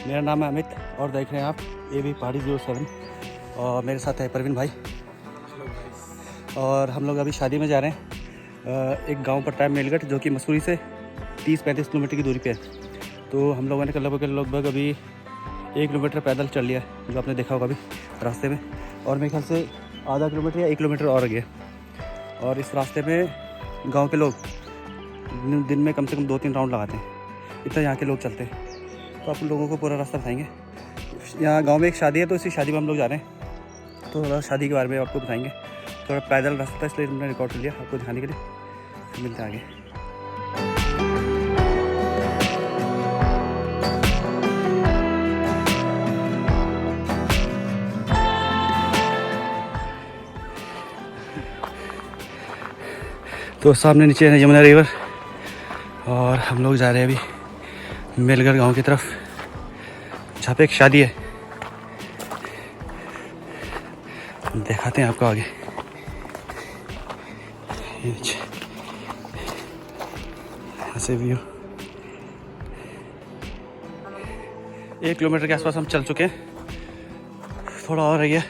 मेरा नाम है अमित और देख रहे हैं आप AB पहाड़ी 07 और मेरे साथ है परवीन भाई। और हम लोग अभी शादी में जा रहे हैं। एक गांव पड़ता है मेलगढ़, जो कि मसूरी से 30-35 किलोमीटर की दूरी पे है। तो हम लोगों ने लगभग अभी 1 किलोमीटर पैदल चल लिया है, जो आपने देखा होगा अभी रास्ते में। और मेरे ख्याल से आधा किलोमीटर या 1 किलोमीटर और गया। और इस रास्ते में गाँव के लोग दिन में कम से कम 2-3 राउंड लगाते हैं, इतना यहाँ के लोग चलते हैं। तो आप लोगों को पूरा रास्ता बताएंगे। यहाँ गांव में एक शादी है, तो इसी शादी में हम लोग जा रहे हैं, तो थोड़ा शादी के बारे में आपको बताएंगे। थोड़ा पैदल रास्ता था, इसलिए हमने रिकॉर्ड कर लिया आपको दिखाने के लिए। फिर मिलते हैं आगे। तो सामने नीचे है यमुना रिवर और हम लोग जा रहे हैं अभी मेलगढ़ गांव की तरफ, जहाँ पे एक शादी है। दिखाते हैं आपको आगे। ऐसे व्यू 1 किलोमीटर के आसपास हम चल चुके हैं, थोड़ा और रह गया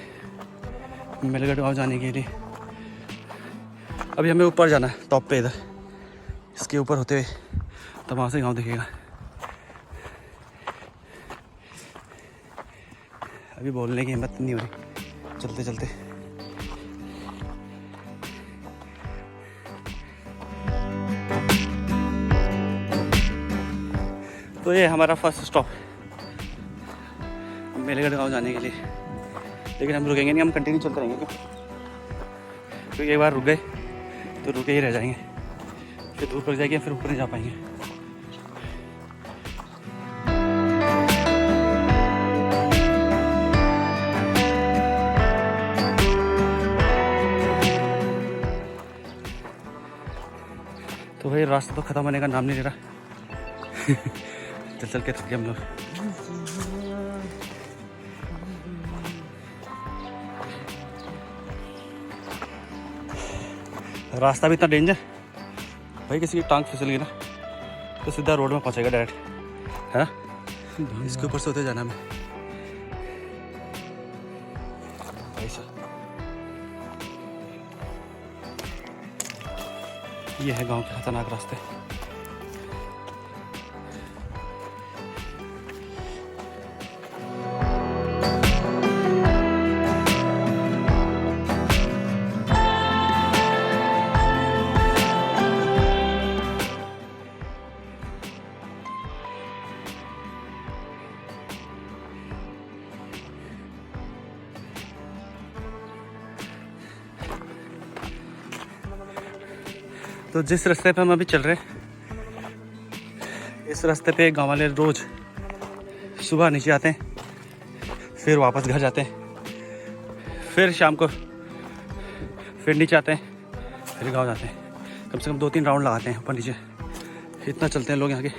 मेलगढ़ गाँव जाने के लिए। अभी हमें ऊपर जाना है, टॉप पे, इधर इसके ऊपर होते हुए, तब वहाँ से गाँव दिखेगा। अभी बोलने की हिम्मत नहीं हो रही चलते चलते। तो ये हमारा फर्स्ट स्टॉप मेलगढ़ गाँव जाने के लिए। लेकिन हम रुकेंगे नहीं, हम कंटिन्यू चलते रहेंगे, क्योंकि एक बार रुक गए तो रुके ही रह जाएंगे, फिर धूप लग जाएगी, फिर ऊपर नहीं जा पाएंगे। तो भाई रास्ता तो ख़त्म होने का नाम नहीं ले रहा। चल चल के थक गए हम लोग। रास्ता भी इतना डेंजर भाई, किसी की टांग फिसल गई ना तो सीधा रोड में पहुंचेगा डायरेक्ट, है ना। इसके ऊपर से होते जाना में ऐसा। ये है गांव के खतरनाक रास्ते। तो जिस रास्ते पे हम अभी चल रहे हैं, इस रास्ते पे गांव वाले रोज़ सुबह नीचे आते हैं, फिर वापस घर जाते हैं, फिर शाम को फिर नीचे आते हैं, फिर गांव जाते हैं। कम से कम 2-3 राउंड लगाते हैं ऊपर नीचे, इतना चलते हैं लोग यहाँ के।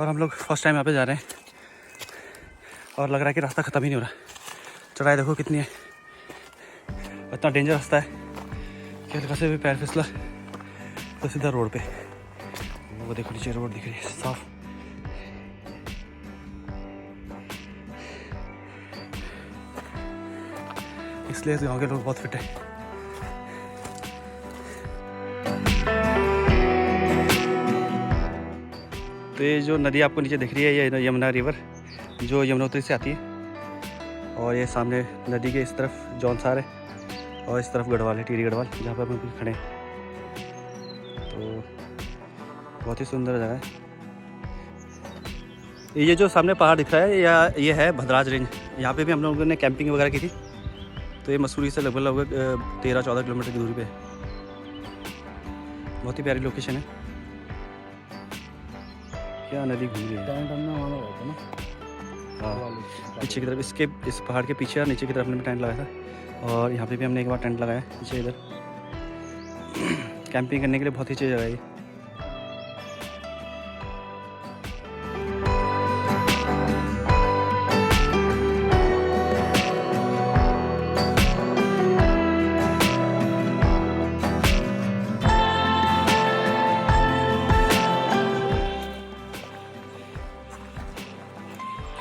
और हम लोग फर्स्ट टाइम यहाँ पे जा रहे हैं और लग रहा है कि रास्ता ख़त्म ही नहीं हो रहा। चढ़ाई देखो कितनी है, इतना डेंजर रास्ता है कि हल्का से भी पैर फिसला तो सीधा रोड पे। वो देखो नीचे रोड दिख रही है साफ। इसलिए गाँव के लोग बहुत फिट है। तो ये जो नदी आपको नीचे दिख रही है, ये यमुना रिवर, जो यमुनोत्री से आती है। और ये सामने नदी के इस तरफ जौनसार है और इस तरफ गढ़वाल है, टीरी गढ़वाल, जहाँ पर हम खड़े हैं। तो बहुत ही सुंदर जगह है। ये जो सामने पहाड़ दिख रहा है, ये है भद्राज रेंज। यहाँ पे भी हम लोगों ने कैंपिंग वगैरह की थी। तो ये मसूरी से लगभग 13-14 किलोमीटर की दूरी पे है। बहुत ही प्यारी लोकेशन है। क्या नदी घूम रही है। हाँ, पीछे की तरफ इस पहाड़ के पीछे और नीचे की तरफ हमने टेंट लगाया था। और यहाँ पे भी हमने एक बार टेंट लगाया पीछे इधर। कैंपिंग करने के लिए बहुत ही अच्छी जगह है ये।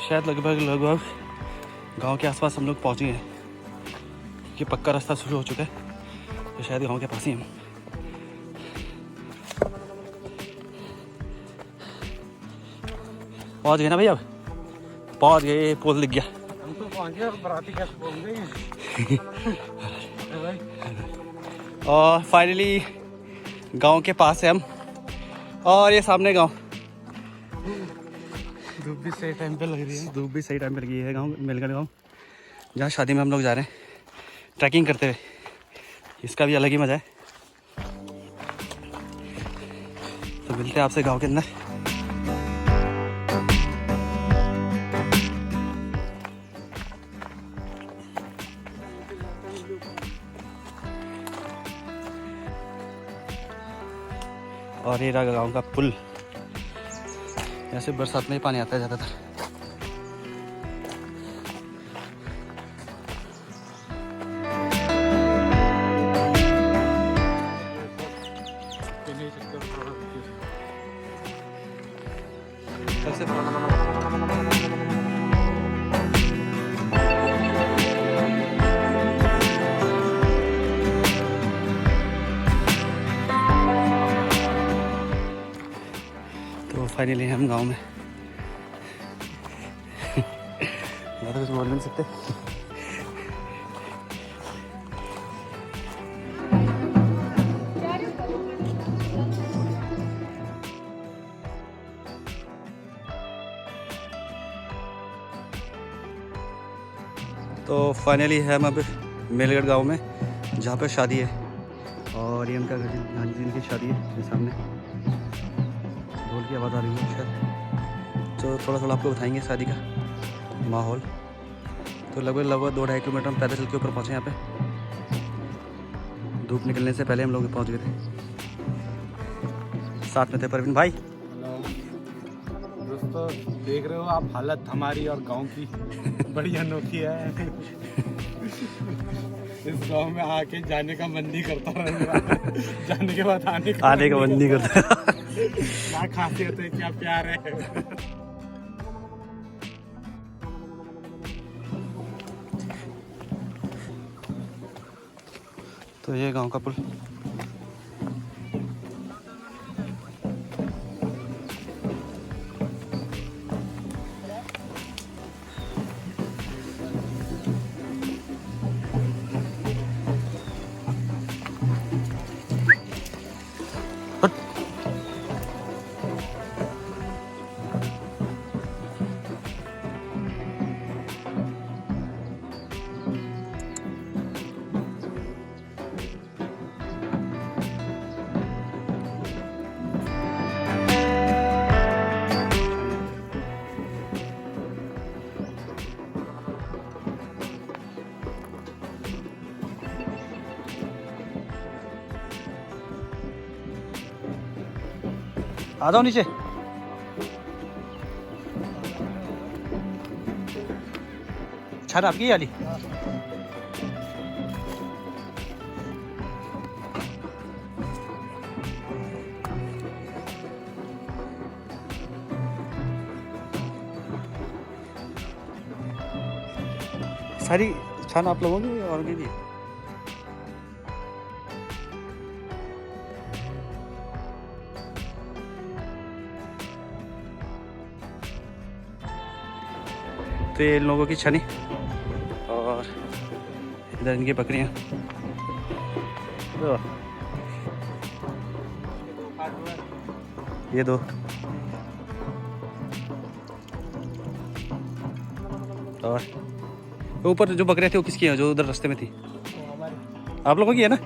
शायद लगभग गांव के आसपास हम लोग पहुंच गए हैं, कि पक्का रास्ता शुरू हो चुका है, तो शायद गांव के पास ही हम पहुंच गए ना भाई। अब पहुंच गए, पुल दिख गया। हम तो पहुंच गए और बराती कैसे पहुंच गए। और फाइनली गांव के पास है हम, और ये सामने गांव। धूप भी सही टाइम पे लग रही है। धूप भी सही टाइम पे लगी है। गांव मेलगढ़ गांव, जहाँ शादी में हम लोग जा रहे हैं ट्रैकिंग करते हुए। इसका भी अलग ही मज़ा है। तो मिलते हैं आपसे गांव के अंदर। और ये रहा गांव का पुल। ऐसे बरसात में ही पानी आता है ज़्यादातर। तो फाइनली हम गांव में। ज़्यादा कुछ बोल नहीं सकते। तो फाइनली हम अब मेलगढ़ गांव में, जहाँ पे शादी है। और ये उनका घर, जहाँ जिनकी शादी है, ये सामने ढोल की आवाज़ आ रही है शायद। तो थोड़ा थोड़ा आपको बताएंगे शादी का माहौल। तो लगभग 2-2.5 किलोमीटर हम पैदल चल के ऊपर पहुँचे। यहाँ पे धूप निकलने से पहले हम लोग पहुँच गए थे। साथ में थे परवीन भाई। दोस्तों देख रहे हो आप, हालत हमारी और गांव की बड़ी अनोखी है। इस गांव में आके जाने का मन नहीं करता रहेगा। जाने के बाद आने का मन नहीं करता। क्या खासियत है, क्या प्यार है। तो ये गांव का पुल। आ जाओ नीचे। छत आपकी वाली। सारी छान आप लोगों की और की भी। तो ये इन लोगों की छनी, और इधर इनकी बकरियां। तो ये दो, और ऊपर जो बकरियां थी वो किसकी है, जो उधर रास्ते में थी? आप लोगों की है ना?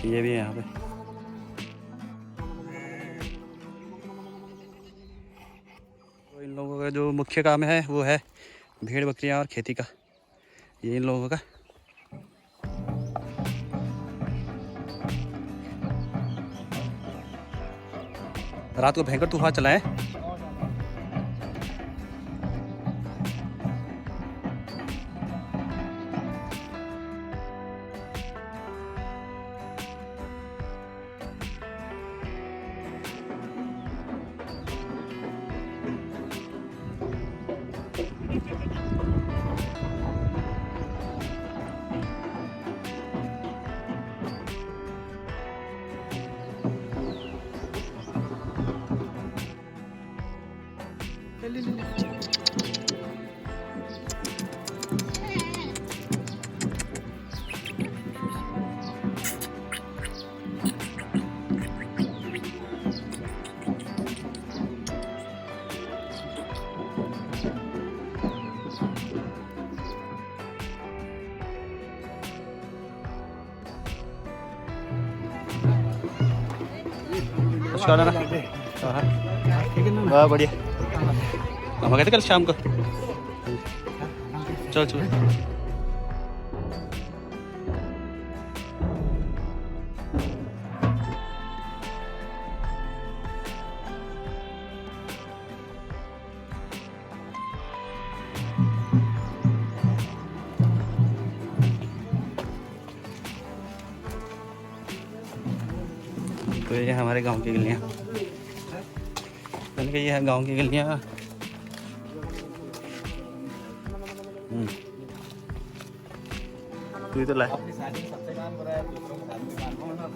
ये भी है यहाँ पे। तो इन लोगों का जो मुख्य काम है वो है भेड़ बकरियाँ और खेती का। ये इन लोगों का। रात को भयंकर तूफान चला है। अच्छा ना वाह बढ़िया हम गए थे कल शाम को चल चल तो ये हमारे गांव की गलियां मैंने कहा ये है गांव की गलियां तू ही तो लाए अपनी शादी सबसे काम कर रहा है दूसरों को शादी में काम होना।